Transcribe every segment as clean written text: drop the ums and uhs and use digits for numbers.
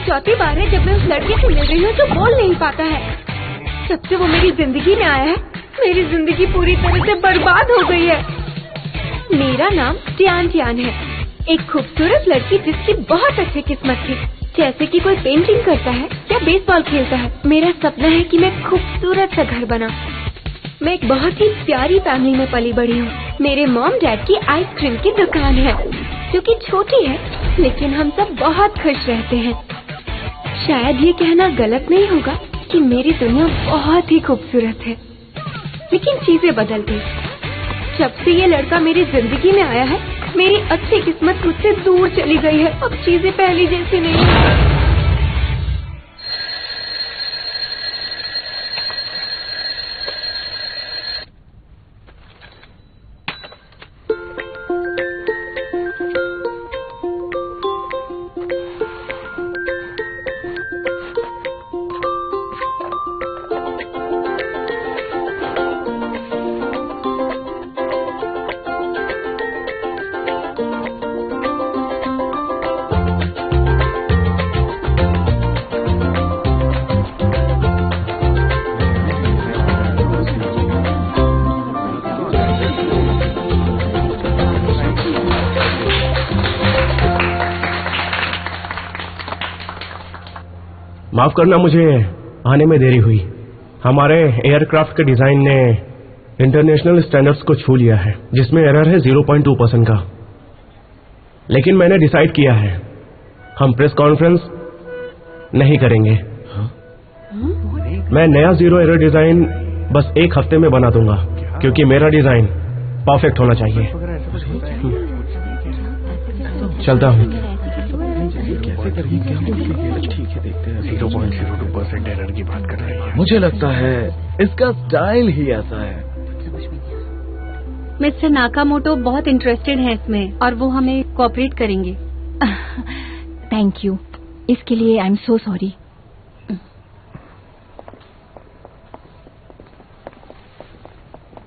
चौथी बार है जब मैं उस लड़के से मिल रही हूँ जो बोल नहीं पाता है। जब से वो मेरी जिंदगी में आया है, मेरी जिंदगी पूरी तरह से बर्बाद हो गई है। मेरा नाम टियान टियान है, एक खूबसूरत लड़की जिसकी बहुत अच्छी किस्मत थी। जैसे कि कोई पेंटिंग करता है या बेसबॉल खेलता है, मेरा सपना है कि मैं खूबसूरत सा घर बना। मैं एक बहुत ही प्यारी फैमिली में पली बड़ी हूँ। मेरे मॉम डैड की आइसक्रीम की दुकान है जो कि छोटी है, लेकिन हम सब बहुत खुश रहते हैं। शायद ये कहना गलत नहीं होगा कि मेरी दुनिया बहुत ही खूबसूरत है, लेकिन चीजें बदल गई। जब से ये लड़का मेरी जिंदगी में आया है, मेरी अच्छी किस्मत मुझसे दूर चली गई है। अब चीजें पहले जैसी नहीं है। माफ करना, मुझे आने में देरी हुई। हमारे एयरक्राफ्ट के डिजाइन ने इंटरनेशनल स्टैंडर्ड्स को छू लिया है, जिसमें एरर है 0.2% का। लेकिन मैंने डिसाइड किया है, हम प्रेस कॉन्फ्रेंस नहीं करेंगे। मैं नया जीरो एरर डिजाइन बस एक हफ्ते में बना दूंगा, क्योंकि मेरा डिजाइन परफेक्ट होना चाहिए। चलता हूँ। ठीक है, देखते हैं। 0.02% एरर की बात कर रही है। मुझे लगता है इसका स्टाइल ही ऐसा है। मिस्टर नाकामोटो बहुत इंटरेस्टेड है इसमें और वो हमें कोऑपरेट करेंगे। थैंक यू, इसके लिए आई एम सो सॉरी।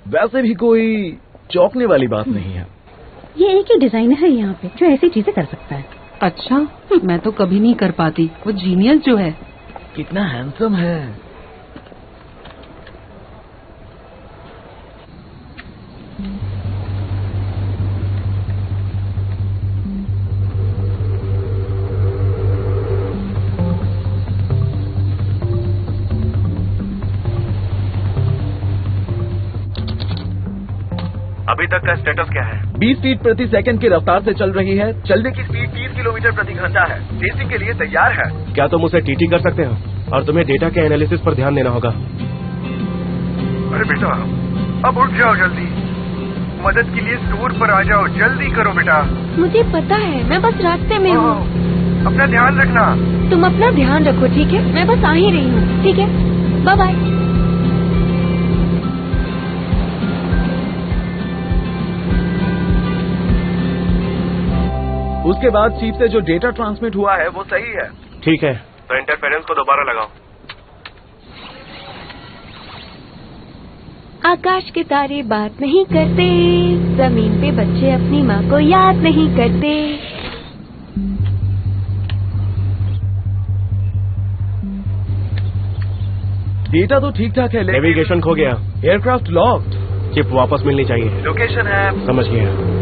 वैसे भी कोई चौंकने वाली बात नहीं है। ये एक ही डिजाइनर है यहाँ पे जो ऐसी चीजें कर सकता है। अच्छा, मैं तो कभी नहीं कर पाती। वो जीनियस जो है। कितना हैंडसम है। अभी तक का स्टेटस क्या है? 20 फीट प्रति सेकंड की रफ्तार से चल रही है। चलने की स्पीड 30 किलोमीटर प्रति घंटा है। रेसिंग के लिए तैयार है। क्या तुम उसे टीटी कर सकते हो? और तुम्हें डेटा के एनालिसिस पर ध्यान देना होगा। अरे बेटा, अब उठ जाओ जल्दी। मदद के लिए स्टोर पर आ जाओ, जल्दी करो बेटा। मुझे पता है, मैं बस रास्ते में हूँ। अपना ध्यान रखना। तुम अपना ध्यान रखो, ठीक है? मैं बस आ ही रही हूँ, ठीक है? Bye bye. उसके बाद चीफ से जो डेटा ट्रांसमिट हुआ है वो सही है। ठीक है, तो इंटरफेरेंस को दोबारा लगाओ। आकाश के तारे बात नहीं करते, जमीन पे बच्चे अपनी माँ को याद नहीं करते। डेटा तो ठीक ठाक है, लेकिन नेविगेशन खो गया। Aircraft locked. चिप वापस मिलनी चाहिए। लोकेशन है। समझ गया।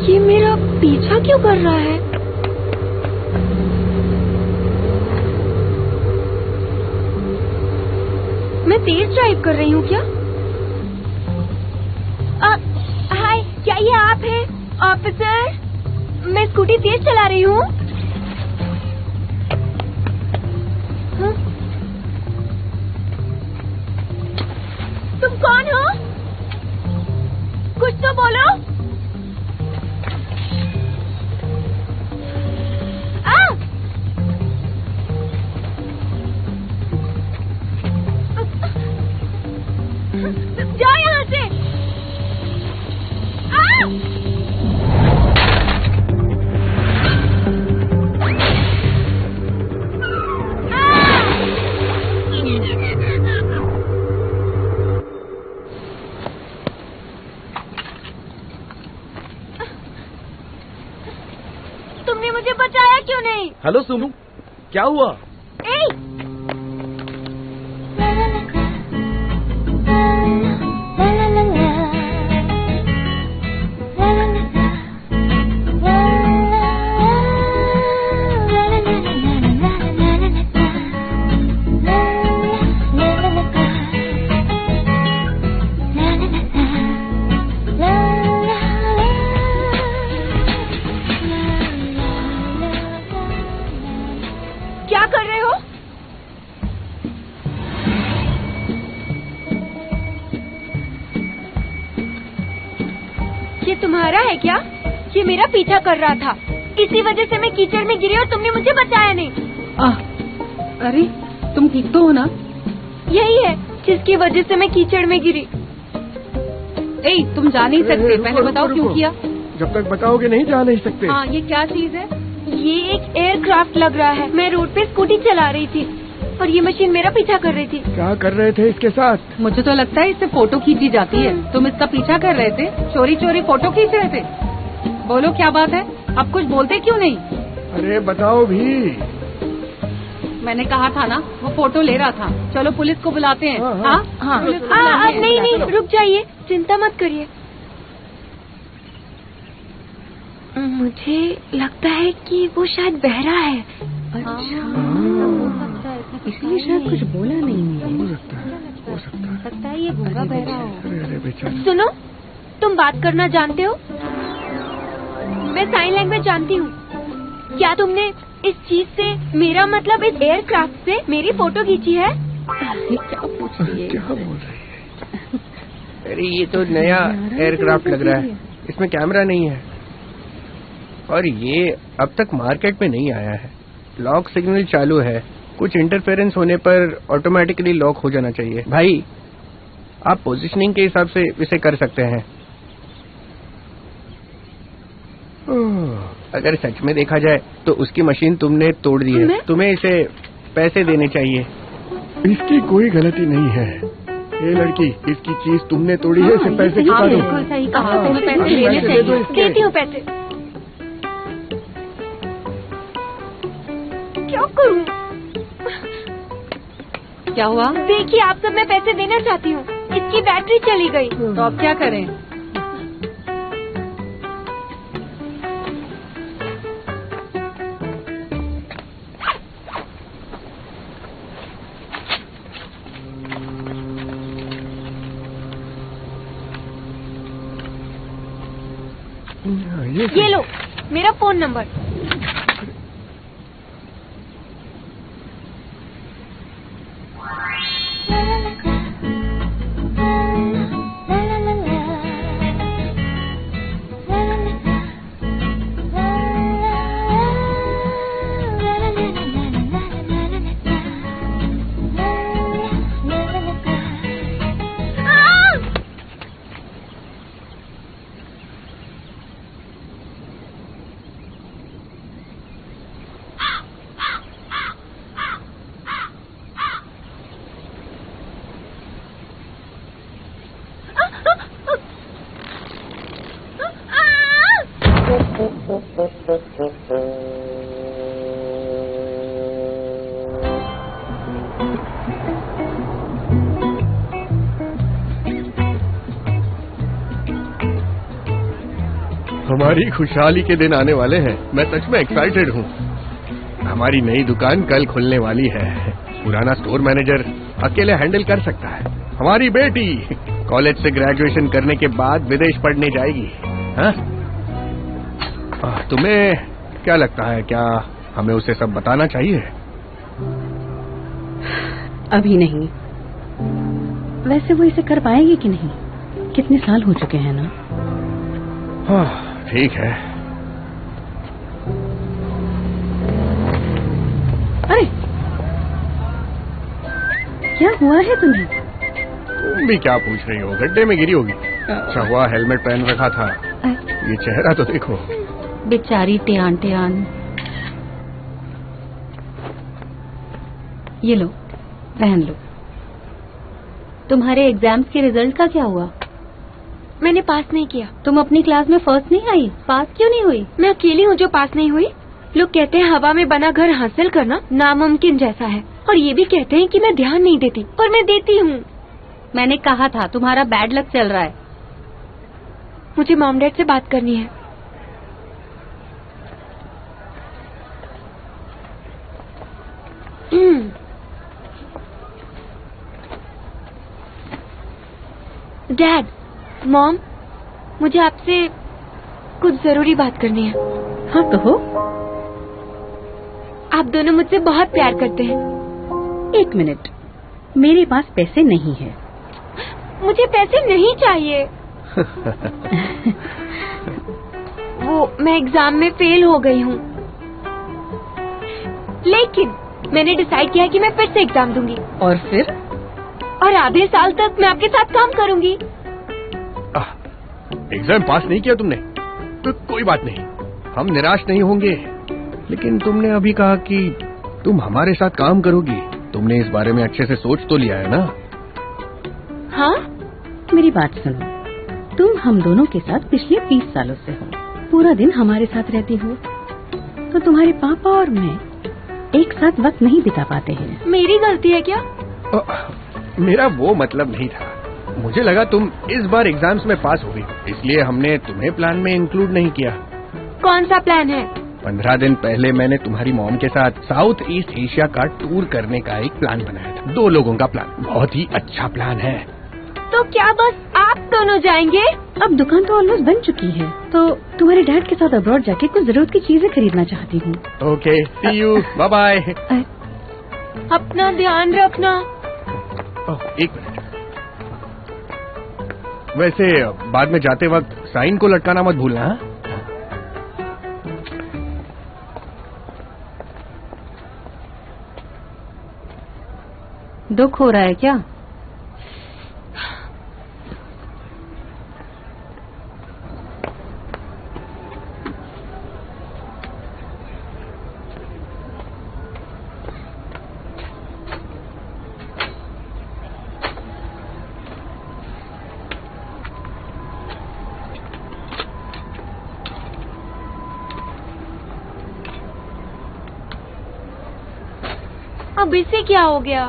ये मेरा पीछा क्यों कर रहा है? मैं तेज ड्राइव कर रही हूँ क्या? हाय। स्कूटी तेज चला रही हूँ। हाँ? तुम कौन हो? कुछ तो बोलो। जाओ यहाँ से। तुमने मुझे बचाया क्यों नहीं? हेलो सुमू, क्या हुआ? क्या कर रहे हो? ये तुम्हारा है क्या? ये मेरा पीछा कर रहा था, इसी वजह से मैं कीचड़ में गिरी और तुमने मुझे बचाया नहीं। अरे तुम ठीक तो हो ना? यही है जिसकी वजह से मैं कीचड़ में गिरी। तुम जा नहीं सकते, पहले बताओ क्यों किया? जब तक बताओगे नहीं जा नहीं सकते। हाँ, ये क्या चीज है? ये एक एयरक्राफ्ट लग रहा है। मैं रोड पे स्कूटी चला रही थी और ये मशीन मेरा पीछा कर रही थी। क्या कर रहे थे इसके साथ? मुझे तो लगता है इससे फोटो खींची जाती है। तुम इसका पीछा कर रहे थे, चोरी चोरी फोटो खींच रहे थे। बोलो क्या बात है? अब कुछ बोलते क्यों नहीं? अरे बताओ भी। मैंने कहा था ना, वो फोटो ले रहा था। चलो पुलिस को बुलाते हैं। हाँ, पुलिस को बुलाते हैं। नहीं, रुक जाइए, चिंता मत करिए। मुझे लगता है कि वो शायद बहरा है। अच्छा, इसलिए शायद कुछ बोला नहीं है। हो सकता है ये भूखा बहरा हो। अरे बेचारा। सुनो, तुम बात करना जानते हो? मैं साइन लैंग्वेज जानती हूँ। क्या तुमने इस चीज से, मेरा मतलब इस एयरक्राफ्ट से मेरी फोटो खींची है? क्या पूछ रही है? क्या बोल रही है? अरे ये तो नया एयरक्राफ्ट लग रहा है, इसमें कैमरा नहीं है और ये अब तक मार्केट में नहीं आया है। लॉक सिग्नल चालू है, कुछ इंटरफेरेंस होने पर ऑटोमेटिकली लॉक हो जाना चाहिए। भाई, आप पोजीशनिंग के हिसाब से इसे कर सकते हैं। अगर सच में देखा जाए तो उसकी मशीन तुमने तोड़ दी है। तुम्हें इसे पैसे देने चाहिए। इसकी कोई गलती नहीं है। ये लड़की, इसकी चीज तुमने तोड़ी है, इसे पैसे चुका दो। बिल्कुल सही कहा, तुम्हें पैसे देने चाहिए। देती हूँ पैसे। क्या करूँ? क्या हुआ? देखिए, आप सब मैं पैसे देना चाहती हूँ। इसकी बैटरी चली गई। तो अब क्या करें? ये लो मेरा फोन नंबर। हमारी खुशहाली के दिन आने वाले हैं। मैं सच में एक्साइटेड हूँ। हमारी नई दुकान कल खुलने वाली है। पुराना स्टोर मैनेजर अकेले हैंडल कर सकता है। हमारी बेटी कॉलेज से ग्रेजुएशन करने के बाद विदेश पढ़ने जाएगी। हाँ? तुम्हें क्या लगता है, क्या हमें उसे सब बताना चाहिए? अभी नहीं। वैसे वो इसे कर पाएगी कि नहीं? कितने साल हो चुके हैं ना। हाँ ठीक है। अरे क्या हुआ है तुम्हें? तुम भी क्या पूछ रही हो? गड्ढे में गिरी होगी। अच्छा हुआ हेलमेट पहन रखा था। ये चेहरा तो देखो। बेचारी टियान टियान। ये लो, पहन लो। तुम्हारे एग्जाम्स के रिजल्ट का क्या हुआ? मैंने पास नहीं किया। तुम अपनी क्लास में फर्स्ट नहीं आई, पास क्यों नहीं हुई? मैं अकेली हूँ जो पास नहीं हुई। लोग कहते हैं हवा में बना घर हासिल करना नामुमकिन जैसा है, और ये भी कहते हैं कि मैं ध्यान नहीं देती, और मैं देती हूँ। मैंने कहा था तुम्हारा बैड लक चल रहा है। मुझे मॉम डैड से बात करनी है। डैड, मॉम, मुझे आपसे कुछ जरूरी बात करनी है। हाँ कहो। आप दोनों मुझसे बहुत प्यार करते हैं। 1 मिनट, मेरे पास पैसे नहीं है। मुझे पैसे नहीं चाहिए। वो मैं एग्जाम में फेल हो गई हूँ, लेकिन मैंने डिसाइड किया कि मैं फिर से एग्जाम दूंगी। और फिर? और आधे साल तक मैं आपके साथ काम करूंगी। एग्जाम पास नहीं किया तुमने तो कोई बात नहीं, हम निराश नहीं होंगे। लेकिन तुमने अभी कहा कि तुम हमारे साथ काम करोगी। तुमने इस बारे में अच्छे से सोच तो लिया है ना? हाँ? मेरी बात सुनो, तुम हम दोनों के साथ पिछले 20 सालों से हो, पूरा दिन हमारे साथ रहती हो, तो तुम्हारे पापा और मैं एक साथ वक्त नहीं बिता पाते हैं। मेरी गलती है क्या? मेरा वो मतलब नहीं था। मुझे लगा तुम इस बार एग्जाम्स में पास हो गई, इसलिए हमने तुम्हें प्लान में इंक्लूड नहीं किया। कौन सा प्लान है? 15 दिन पहले मैंने तुम्हारी मॉम के साथ साउथ ईस्ट एशिया का टूर करने का एक प्लान बनाया था। 2 लोगों का प्लान, बहुत ही अच्छा प्लान है। तो क्या बस आप दोनों जाएंगे? अब दुकान तो ऑलमोस्ट बन चुकी है, तो तुम्हारे डैड के साथ अब्रॉड जाके कुछ जरूरत की चीजें खरीदना चाहती हूँ। Okay, see you, bye bye. अपना ध्यान रखना। 1 मिनट। वैसे बाद में जाते वक्त साइन को लटकाना मत भूलना। हाँ? दुख हो रहा है क्या? अब इससे क्या हो गया?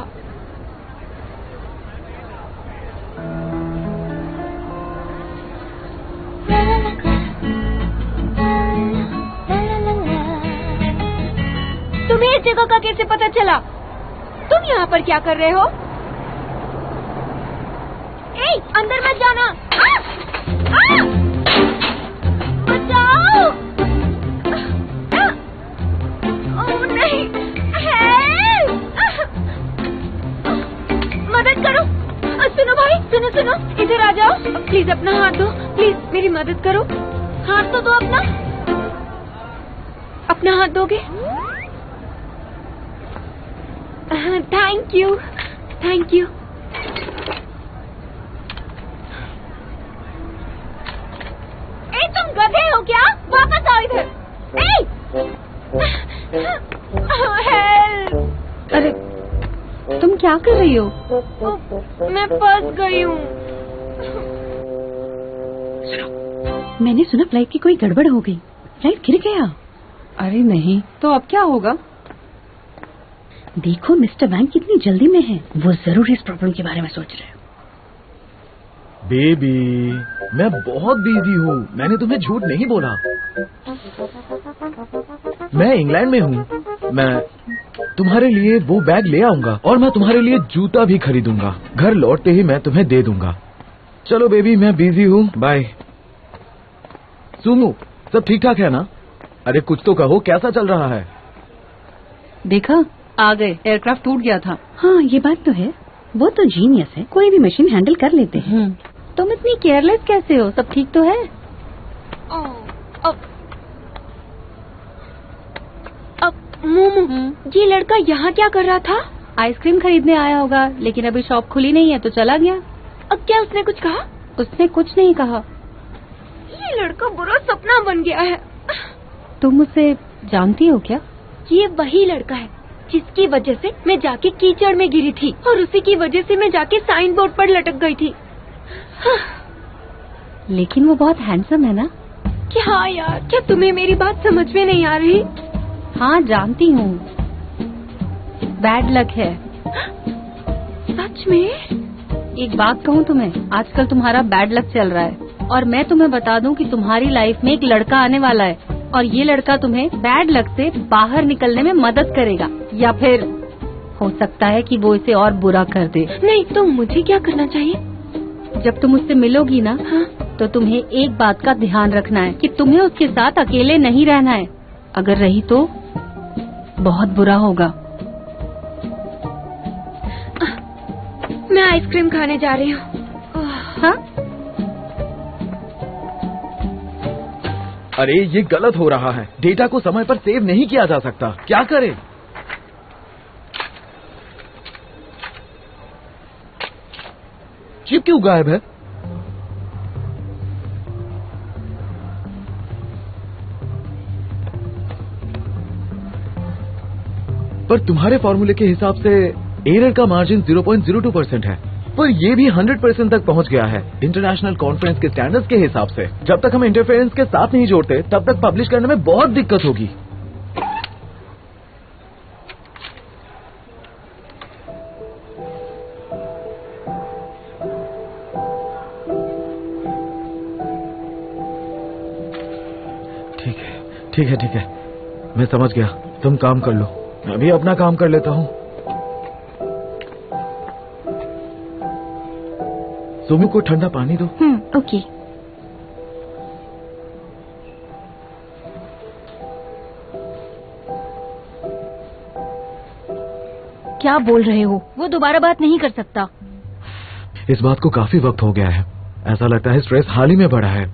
तुम्हें इस जगह का कैसे पता चला? तुम यहाँ पर क्या कर रहे हो? ए, अंदर मत जाना। बचाओ! ओह नहीं, मदद करो। सुनो भाई, सुनो, इधर आ जाओ। प्लीज अपना हाथ दो, प्लीज मेरी मदद करो। हाथ तो दो अपना। अपना हाथ दोगे? Thank you, thank you. ए, तुम गधे हो क्या? वापस आओ इधर। हेल्प! अरे तुम क्या कर रही हो? मैं फंस गई हूँ। मैंने सुना फ्लाइट की कोई गड़बड़ हो गई, फ्लाइट गिर गया। अरे नहीं, तो अब क्या होगा? देखो मिस्टर वैंग कितनी जल्दी में है, वो जरूर इस प्रॉब्लम के बारे में सोच रहे हैं। बेबी, मैं बहुत बिजी हूँ, मैंने तुम्हें झूठ नहीं बोला। मैं इंग्लैंड में हूँ। मैं तुम्हारे लिए वो बैग ले आऊंगा और मैं तुम्हारे लिए जूता भी खरीदूंगा। घर लौटते ही मैं तुम्हें दे दूंगा। चलो बेबी, मैं बिजी हूँ, बाय। सुमू, सब ठीक ठाक है ना? अरे कुछ तो कहो, कैसा चल रहा है? देखा, आ गए, एयरक्राफ्ट टूट गया था। हाँ ये बात तो है। वो तो जीनियस है, कोई भी मशीन हैंडल कर लेते हैं। तुम इतनी केयरलेस कैसे हो? सब ठीक तो है? अब मोमो, ये लड़का यहाँ क्या कर रहा था? आइसक्रीम खरीदने आया होगा, लेकिन अभी शॉप खुली नहीं है तो चला गया। अब क्या उसने कुछ कहा? उसने कुछ नहीं कहा। ये लड़का बुरा सपना बन गया है। तुम उसे जानती हो क्या? ये वही लड़का है जिसकी वजह से मैं जाके कीचड़ में गिरी थी और उसी की वजह से मैं जाके साइन बोर्ड पर लटक गई थी। लेकिन वो बहुत हैंडसम है ना? क्या यार, क्या तुम्हें मेरी बात समझ में नहीं आ रही? हाँ जानती हूँ, बैड लक है। सच में? एक बात कहूँ तुम्हें, आजकल तुम्हारा बैड लक चल रहा है। और मैं तुम्हें बता दूं कि तुम्हारी लाइफ में एक लड़का आने वाला है और ये लड़का तुम्हें बैड लक से बाहर निकलने में मदद करेगा, या फिर हो सकता है कि वो इसे और बुरा कर दे। नहीं तो मुझे क्या करना चाहिए? जब तुम उससे मिलोगी ना, हाँ? तो तुम्हें एक बात का ध्यान रखना है कि तुम्हें उसके साथ अकेले नहीं रहना है। अगर रही तो बहुत बुरा होगा। मैं आइसक्रीम खाने जा रही हूँ। हाँ? अरे ये गलत हो रहा है, डेटा को समय पर सेव नहीं किया जा सकता, क्या करें? चिप क्यों गायब है? पर तुम्हारे फॉर्मूले के हिसाब से एरर का मार्जिन 0.02% है, पर ये भी 100% तक पहुंच गया है इंटरनेशनल कॉन्फ्रेंस के स्टैंडर्ड्स के हिसाब से। जब तक हम इंटरफेरेंस के साथ नहीं जोड़ते तब तक पब्लिश करने में बहुत दिक्कत होगी। ठीक है, मैं समझ गया। तुम काम कर लो, मैं भी अपना काम कर लेता हूँ। सुमु को ठंडा पानी दो। ओके। क्या बोल रहे हो? वो दोबारा बात नहीं कर सकता। इस बात को काफी वक्त हो गया है, ऐसा लगता है स्ट्रेस हाल ही में बढ़ा है।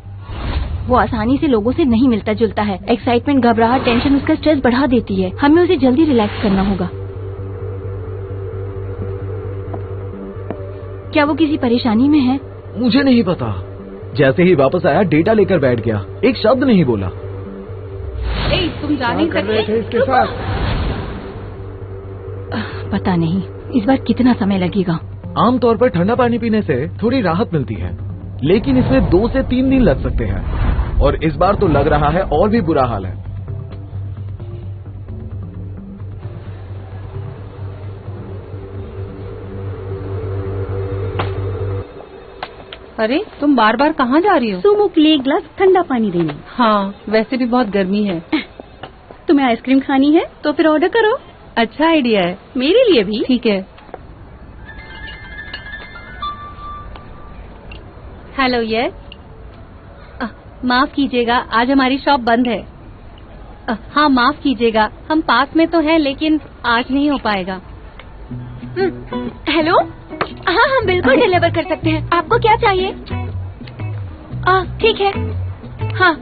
वो आसानी से लोगों से नहीं मिलता जुलता है। एक्साइटमेंट, घबराहट, टेंशन उसका स्ट्रेस बढ़ा देती है। हमें उसे जल्दी रिलैक्स करना होगा। क्या वो किसी परेशानी में है? मुझे नहीं पता, जैसे ही वापस आया डेटा लेकर बैठ गया, एक शब्द नहीं बोला। तुम जा नहीं सकते इसके साथ? पता नहीं इस बार कितना समय लगेगा। आमतौर पर ठंडा पानी पीने से थोड़ी राहत मिलती है, लेकिन इसमें 2 से 3 दिन लग सकते हैं, और इस बार तो लग रहा है और भी बुरा हाल है। अरे तुम बार बार कहाँ जा रही हो? सुमो के लिए एक गिलास ठंडा पानी देने। हाँ, वैसे भी बहुत गर्मी है। तुम्हें आइसक्रीम खानी है तो फिर ऑर्डर करो। अच्छा आइडिया है, मेरे लिए भी। ठीक है। Hello, yes. माफ कीजिएगा, आज हमारी शॉप बंद है। हाँ माफ कीजिएगा, हम पास में तो हैं लेकिन आज नहीं हो पाएगा। हेलो, हाँ हम बिल्कुल डिलीवर कर सकते हैं। आपको क्या चाहिए? ठीक है। हाँ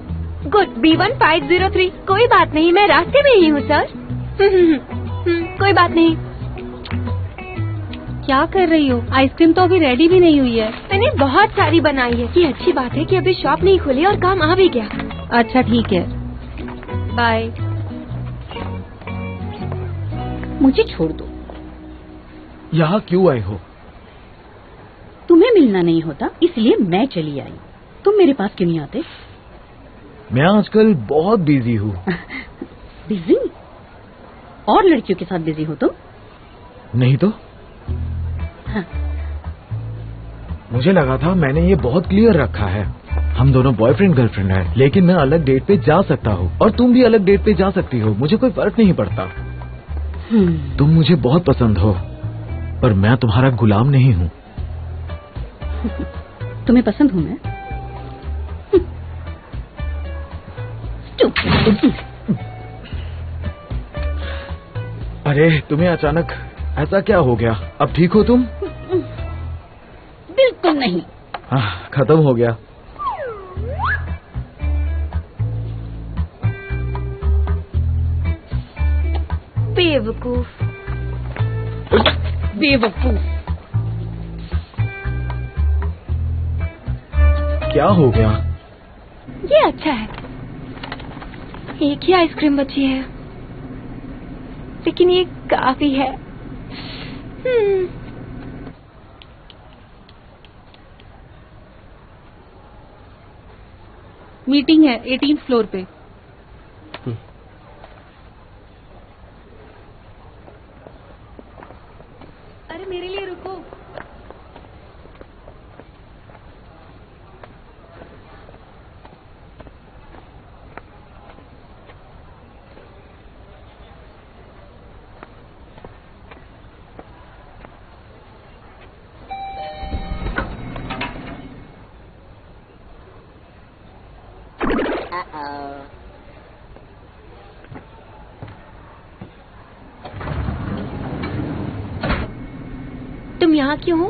गुड, B1503। कोई बात नहीं, मैं रास्ते में ही हूँ सर। कोई बात नहीं। क्या कर रही हो? आइसक्रीम तो अभी रेडी भी नहीं हुई है। मैंने बहुत सारी बनाई है। ये अच्छी बात है कि अभी शॉप नहीं खुली और काम आ भी गया। अच्छा ठीक है, बाय। मुझे छोड़ दो। यहाँ क्यों आए हो? तुम्हें मिलना नहीं होता इसलिए मैं चली आई। तुम मेरे पास क्यों नहीं आते? मैं आजकल बहुत बिजी हूँ। बिजी? और लड़कियों के साथ बिजी हो तुम? नहीं तो। हाँ। मुझे लगा था मैंने ये बहुत क्लियर रखा है, हम दोनों बॉयफ्रेंड गर्लफ्रेंड हैं, लेकिन मैं अलग डेट पे जा सकता हूँ और तुम भी अलग डेट पे जा सकती हो, मुझे कोई फर्क नहीं पड़ता। तुम मुझे बहुत पसंद हो, पर मैं तुम्हारा गुलाम नहीं हूँ। तुम्हें पसंद हूँ मैं? अरे तुम्हें अचानक ऐसा क्या हो गया? अब ठीक हो तुम? बिल्कुल नहीं। खत्म हो गया। बेवकूफ। बेवकूफ। क्या हो गया? ये अच्छा है, एक ही आइसक्रीम बची है, लेकिन ये काफी है। मीटिंग है 18th फ्लोर पे। अरे मेरे लिए रुको। तुम यहाँ क्यों हो?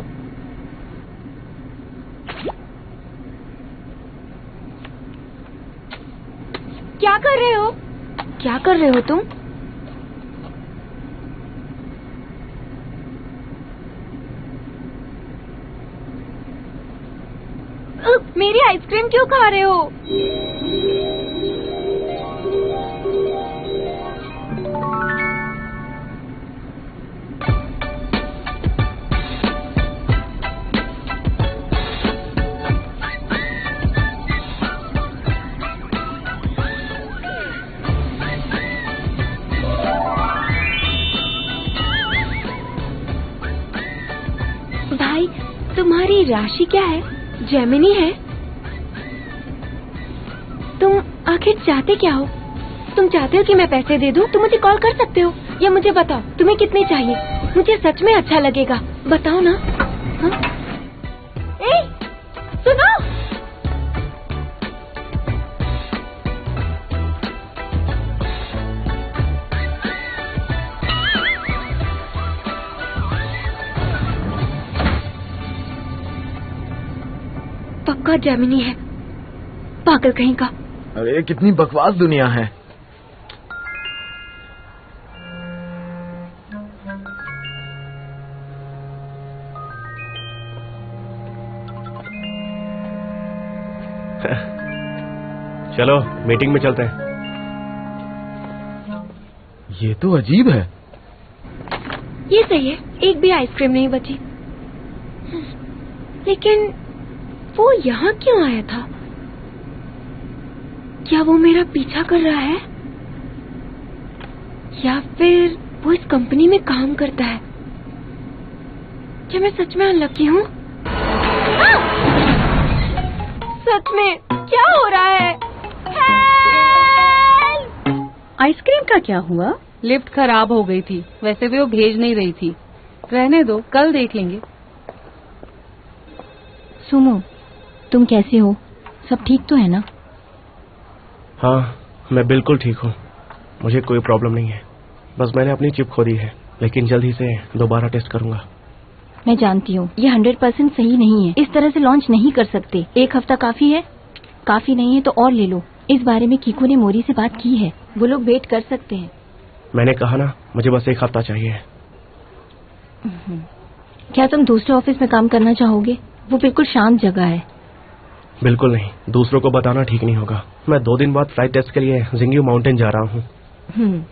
क्या कर रहे हो? क्या कर रहे हो तुम? मेरी आइसक्रीम क्यों खा रहे हो? भाई, तुम्हारी राशि क्या है? जेमिनी है? तुम आखिर चाहते क्या हो? तुम चाहते हो कि मैं पैसे दे दूं? तुम मुझे कॉल कर सकते हो, या मुझे बताओ तुम्हें कितने चाहिए। मुझे सच में अच्छा लगेगा, बताओ ना। हाँ? ए, सुनो। पक्का जेमिनी है, पागल कहीं का। अरे कितनी बकवास दुनिया है। चलो मीटिंग में चलते हैं। ये तो अजीब है। ये सही है, एक भी आइसक्रीम नहीं बची। लेकिन वो यहाँ क्यों आया था? क्या वो मेरा पीछा कर रहा है, या फिर वो इस कंपनी में काम करता है? क्या मैं सच में अनलकी हूँ? सच में क्या हो रहा है? आइसक्रीम का क्या हुआ? लिफ्ट खराब हो गई थी, वैसे भी वो भेज नहीं रही थी। रहने दो, कल देख लेंगे। सुमो, तुम कैसे हो? सब ठीक तो है ना? हाँ, मैं बिल्कुल ठीक हूँ, मुझे कोई प्रॉब्लम नहीं है। बस मैंने अपनी चिप खो दी है, लेकिन जल्द ही से दोबारा टेस्ट करूंगा। मैं जानती हूँ ये 100% सही नहीं है, इस तरह से लॉन्च नहीं कर सकते। 1 हफ्ता काफी है? काफी नहीं है तो और ले लो। इस बारे में कीको ने मोरी से बात की है, वो लोग वेट कर सकते हैं। मैंने कहा ना, मुझे बस 1 हफ्ता चाहिए। क्या तुम दूसरे ऑफिस में काम करना चाहोगे? वो बिल्कुल शांत जगह है। बिल्कुल नहीं, दूसरों को बताना ठीक नहीं होगा। मैं 2 दिन बाद फ्लाइट टेस्ट के लिए जिंग्यू माउंटेन जा रहा हूँ।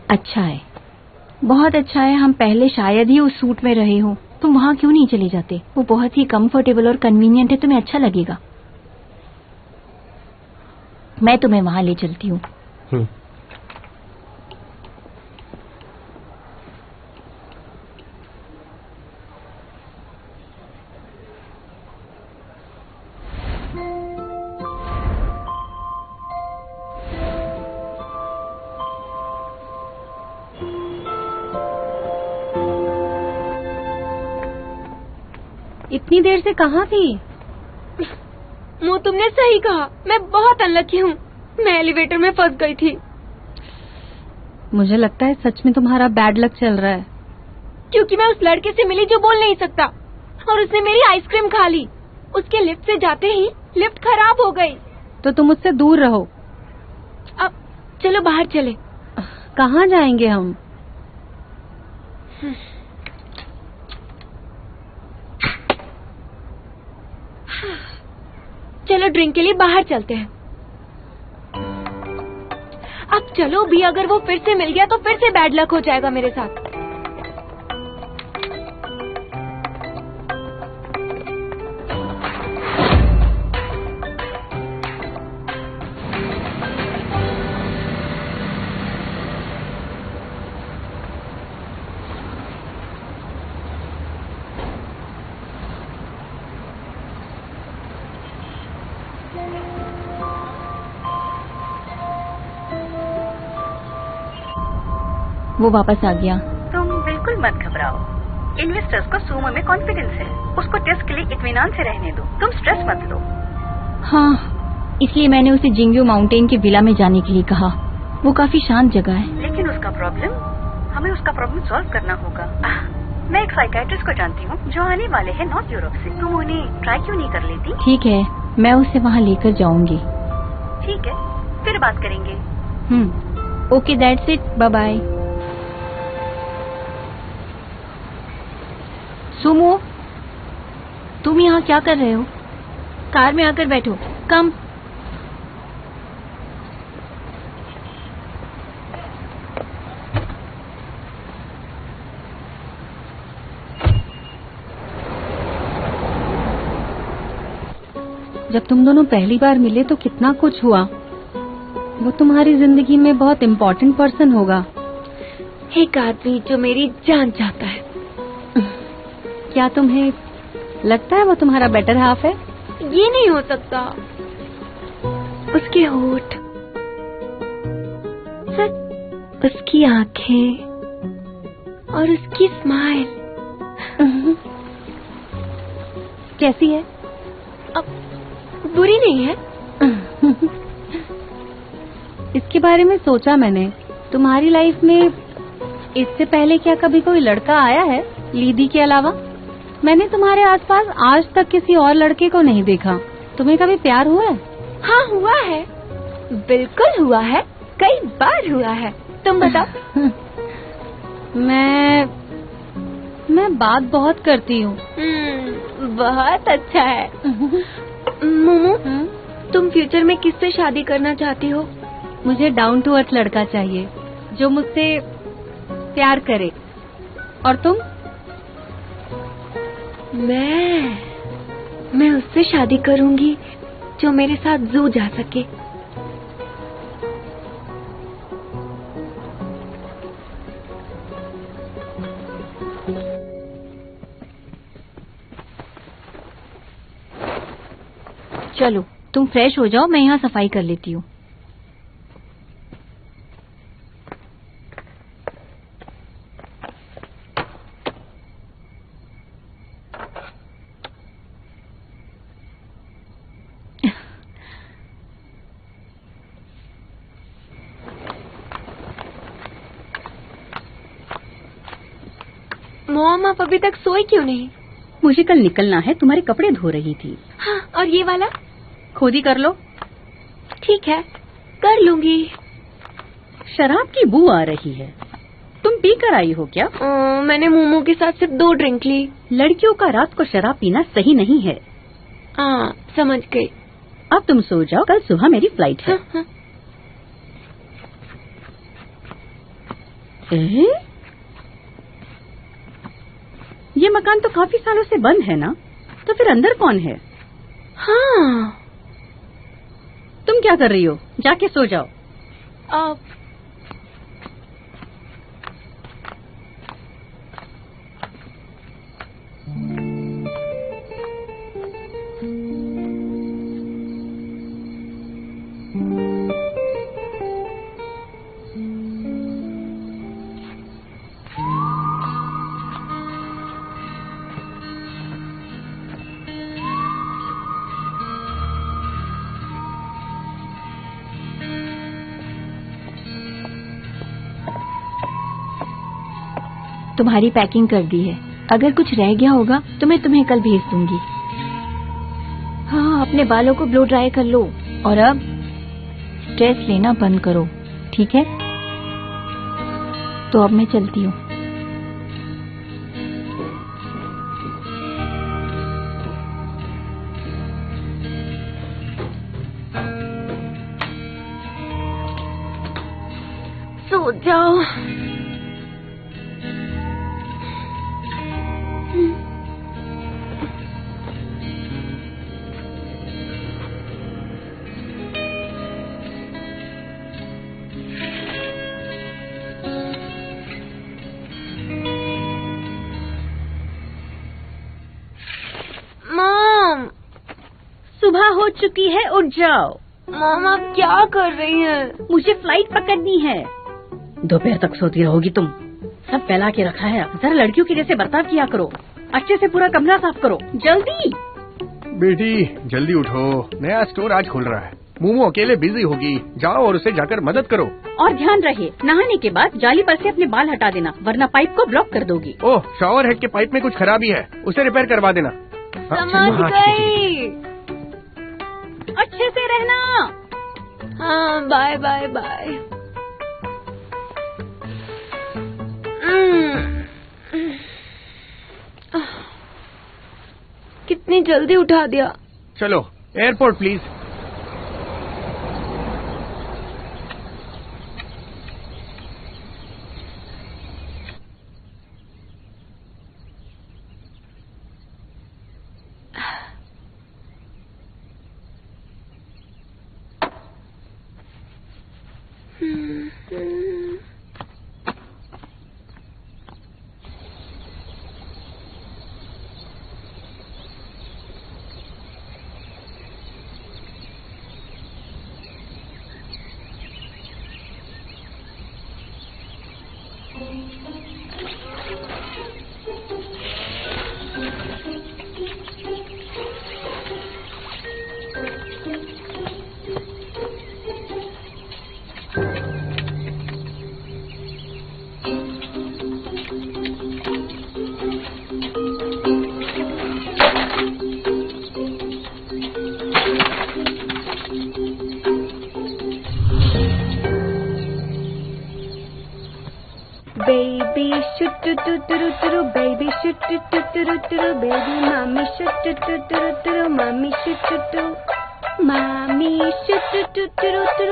अच्छा है, बहुत अच्छा है। हम पहले शायद ही उस सूट में रहे हो। तुम वहाँ क्यों नहीं चले जाते? वो बहुत ही कंफर्टेबल और कन्वीनियंट है, तुम्हें अच्छा लगेगा। मैं तुम्हें वहाँ ले चलती हूँ। इतनी देर से कहाँ थी? मो, तुमने सही कहा, मैं बहुत अनलकी हूँ। मैं एलिवेटर में फंस गई थी। मुझे लगता है सच में तुम्हारा बैड लक चल रहा है। क्योंकि मैं उस लड़के से मिली जो बोल नहीं सकता, और उसने मेरी आइसक्रीम खा ली। उसके लिफ्ट से जाते ही लिफ्ट खराब हो गई। तो तुम उससे दूर रहो। अब चलो बाहर चले। कहाँ जाएंगे हम? चलो ड्रिंक के लिए बाहर चलते हैं। अब चलो भी, अगर वो फिर से मिल गया तो फिर से बैड लक हो जाएगा मेरे साथ। वो वापस आ गया। तुम बिल्कुल मत घबराओ। इन्वेस्टर्स को सुमो में कॉन्फिडेंस है। उसको टेस्ट के लिए इत्मीनान से रहने दो। तुम स्ट्रेस मत लो। हाँ, इसलिए मैंने उसे जिंग्यू माउंटेन की विला में जाने के लिए कहा। वो काफी शांत जगह है। लेकिन उसका प्रॉब्लम, हमें उसका प्रॉब्लम सॉल्व करना होगा। मैं एक साइकियाट्रिस्ट को जानती हूँ जो आने वाले हैं नॉर्थ यूरोप से। तुम उन्हें ट्राई क्यों नहीं कर लेती? ठीक है, मैं उसे वहाँ लेकर जाऊंगी। ठीक है, फिर बात करेंगे। Okay, that's it, bye bye. सुमो, तुम यहाँ क्या कर रहे हो? कार में आकर बैठो। कम। जब तुम दोनों पहली बार मिले तो कितना कुछ हुआ। वो तुम्हारी जिंदगी में बहुत इम्पोर्टेंट पर्सन होगा। एक आदमी जो मेरी जान चाहता है। क्या तुम्हें लगता है वो तुम्हारा बेटर हाफ है? ये नहीं हो सकता। उसके होठ, उसकी आंखें और उसकी स्माइल कैसी है? अब बुरी नहीं है। इसके बारे में सोचा मैंने। तुम्हारी लाइफ में इससे पहले क्या कभी कोई लड़का आया है लीदी के अलावा? मैंने तुम्हारे आसपास आज तक किसी और लड़के को नहीं देखा। तुम्हें कभी प्यार हुआ है? हाँ, हुआ है, बिल्कुल हुआ है, कई बार हुआ है। तुम बताओ। मैं बात बहुत करती हूँ। बहुत अच्छा है। मोमो, तुम फ्यूचर में किससे शादी करना चाहती हो? मुझे डाउन टू अर्थ लड़का चाहिए जो मुझसे प्यार करे। और तुम? मैं उससे शादी करूंगी जो मेरे साथ जू जा सके। चलो, तुम फ्रेश हो जाओ, मैं यहाँ सफाई कर लेती हूँ। मॉम, आप अभी तक सोई क्यों नहीं? मुझे कल निकलना है, तुम्हारे कपड़े धो रही थी। हाँ, और ये वाला? खुद ही कर लो। ठीक है, कर लूंगी। शराब की बू आ रही है। तुम पी कर आई हो क्या? मैंने मोमो के साथ सिर्फ 2 ड्रिंक ली। लड़कियों का रात को शराब पीना सही नहीं है। हाँ, समझ गई। अब तुम सो जाओ, कल सुबह मेरी फ्लाइट है। हाँ। ये मकान तो काफी सालों से बंद है ना? तो फिर अंदर कौन है? हाँ। तुम क्या कर रही हो? जाके सो जाओ। तुम्हारी पैकिंग कर दी है। अगर कुछ रह गया होगा तो मैं तुम्हें कल भेज दूंगी। हाँ, अपने बालों को ब्लो ड्राई कर लो। और अब स्ट्रेस लेना बंद करो, ठीक है? तो अब मैं चलती हूँ। सो जाओ। मॉम, सुबह हो चुकी है, उठ जाओ। मॉम, आप क्या कर रही हैं? मुझे फ्लाइट पकड़नी है। दोपहर तक सोती रहोगी तुम। सब फैला के रखा है। जरा लड़कियों के जैसे बर्ताव किया करो। अच्छे से पूरा कमरा साफ करो, जल्दी। बेटी जल्दी उठो, नया स्टोर आज खुल रहा है। मोमो अकेले बिजी होगी, जाओ और उसे जाकर मदद करो। और ध्यान रहे, नहाने के बाद जाली पर से अपने बाल हटा देना, वरना पाइप को ब्लॉक कर दोगी। ओह, शॉवर हेड के पाइप में कुछ खराबी है, उसे रिपेयर करवा देना। समझ गई। अच्छे से रहना। हाँ, बाय बाय बाय। कितनी जल्दी उठा दिया। चलो airport please. Baby shoot do do do do do, baby shoot do do do do do, baby mommy shoot do do do do do, mommy shoot do do, mommy shoot do do do do,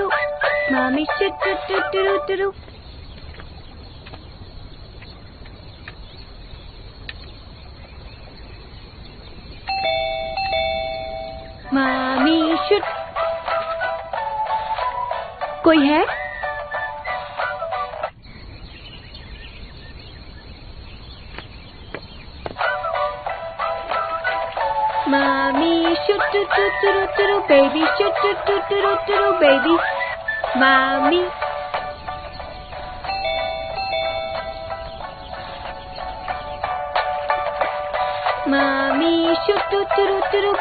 mommy shoot do do do do. Mommy shoot. कोई है? Mommy shoot do do do do do, baby shoot do do do do, baby mommy. Mommy shoot do do do do.